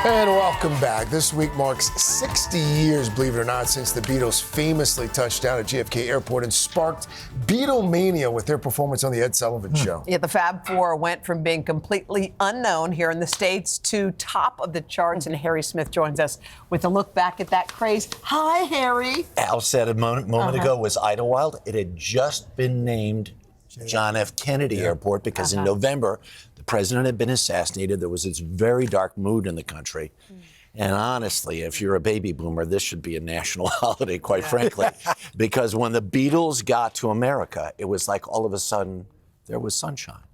And welcome back. This week marks 60 years, believe it or not, since the Beatles famously touched down at JFK Airport and sparked Beatlemania with their performance on The Ed Sullivan Show. Yeah, the Fab Four went from being completely unknown here in the States to top of the charts, and Harry Smith joins us with a look back at that craze. Hi, Harry. Al said a moment ago, was Idlewild. It had just been named John F. Kennedy Airport because in November, the president had been assassinated. There was this very dark mood in the country. And honestly, if you're a baby boomer, this should be a national holiday, quite frankly, because when the Beatles got to America, it was like all of a sudden there was sunshine.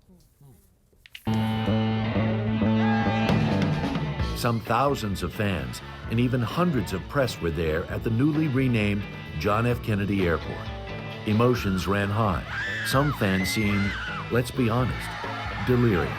Some thousands of fans and even hundreds of press were there at the newly renamed John F. Kennedy Airport. Emotions ran high. Some fans seemed, let's be honest, delirious.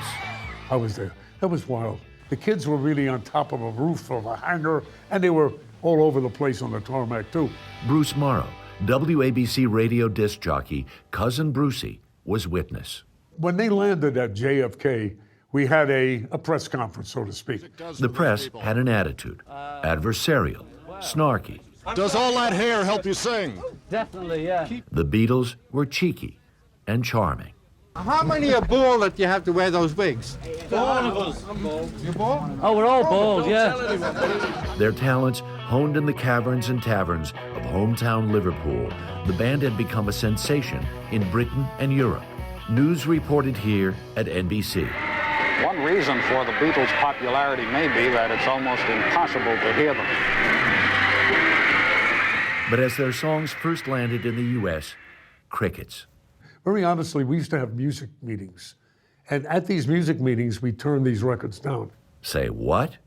I was there. That was wild. The kids were really on top of a roof of a hangar, and they were all over the place on the tarmac, too. Bruce Morrow, WABC radio disc jockey, cousin Brucie, was witness. When they landed at JFK, we had a press conference, so to speak. The press had an attitude, adversarial, snarky. Does all that hair help you sing? Definitely, yeah. The Beatles were cheeky and charming. How many are bald that you have to wear those wigs? All of us. I'm bald. You're bald? Oh, we're all bald, yeah. Their talents honed in the caverns and taverns of hometown Liverpool, the band had become a sensation in Britain and Europe. News reported here at NBC. One reason for the Beatles' popularity may be that it's almost impossible to hear them. But as their songs first landed in the U.S., crickets. Very honestly, we used to have music meetings. And at these music meetings, we turned these records down. Say what?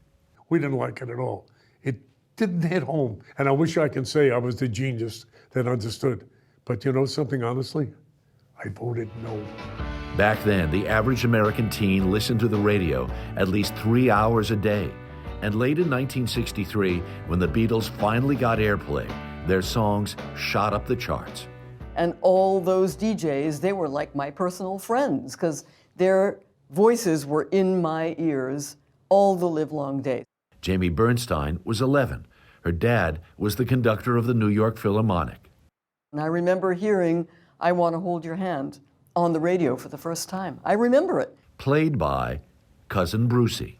We didn't like it at all. It didn't hit home. And I wish I could say I was the genius that understood. But you know something, honestly? I voted no. Back then, the average American teen listened to the radio at least 3 hours a day. And late in 1963, when the Beatles finally got airplay, their songs shot up the charts. And all those DJs, they were like my personal friends because their voices were in my ears all the livelong day. Jamie Bernstein was 11. Her dad was the conductor of the New York Philharmonic. And I remember hearing I Want to Hold Your Hand on the radio for the first time. I remember it. Played by cousin Brucie.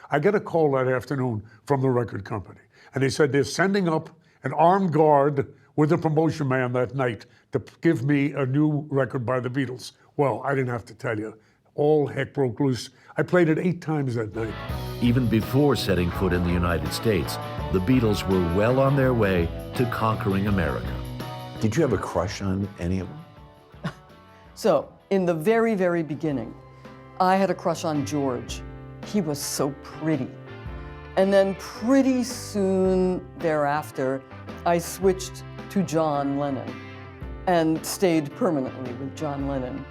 I get a call that afternoon from the record company. And they said they're sending up an armed guard with a promotion man that night to give me a new record by the Beatles. Well, I didn't have to tell you. All heck broke loose. I played it 8 times that night. Even before setting foot in the United States, the Beatles were well on their way to conquering America. Did you have a crush on any of them? So, in the very, very beginning, I had a crush on George. He was so pretty. And then pretty soon thereafter, I switched to John Lennon and stayed permanently with John Lennon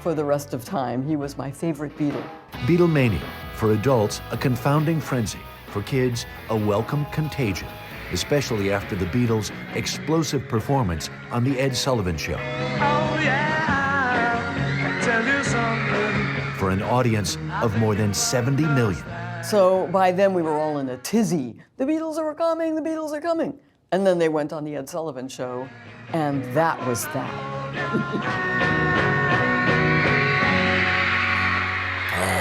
for the rest of time. He was my favorite Beatle. Beatlemania, for adults, a confounding frenzy. For kids, a welcome contagion, especially after the Beatles' explosive performance on The Ed Sullivan Show. Oh yeah, I'll tell you something. For an audience of more than 70 million. So by then we were all in a tizzy. The Beatles are coming, the Beatles are coming. And then they went on The Ed Sullivan Show, and that was that.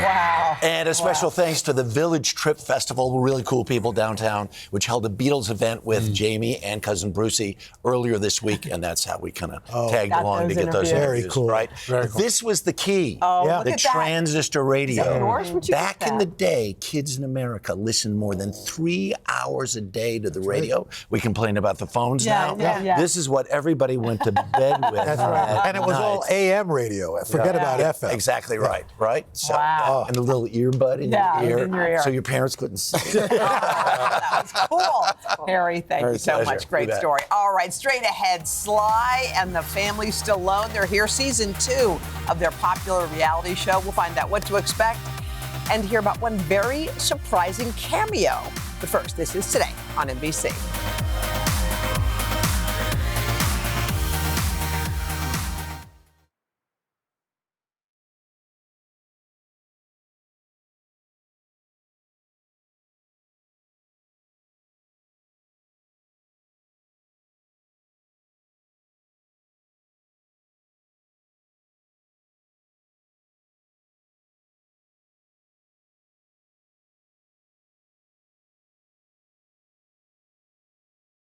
Wow. And a special thanks to the Village Trip Festival, really cool people downtown, which held a Beatles event with Jamie and cousin Brucie earlier this week, and that's how we kind of tagged along to get those interviews. Very cool. Right? Very cool. This was the key, look the at that. transistor radio. Is that yours? Where'd you Back get in that? the day, kids in America listened more than 3 hours a day to the radio. We complain about the phones now. Yeah. This is what everybody went to bed with. That's right. And it was at all night. AM radio. Forget about FM. Exactly right, right? So, Wow. and the little earbud in Yeah, your ear, in your ear. so your parents couldn't see. That was cool. Harry, thank Very you so pleasure. much. Great You bet. story. All right, straight ahead, Sly and the Family Stallone. They're here, season 2 of their popular reality show. We'll find out what to expect and hear about one very surprising cameo. But first, this is Today on NBC.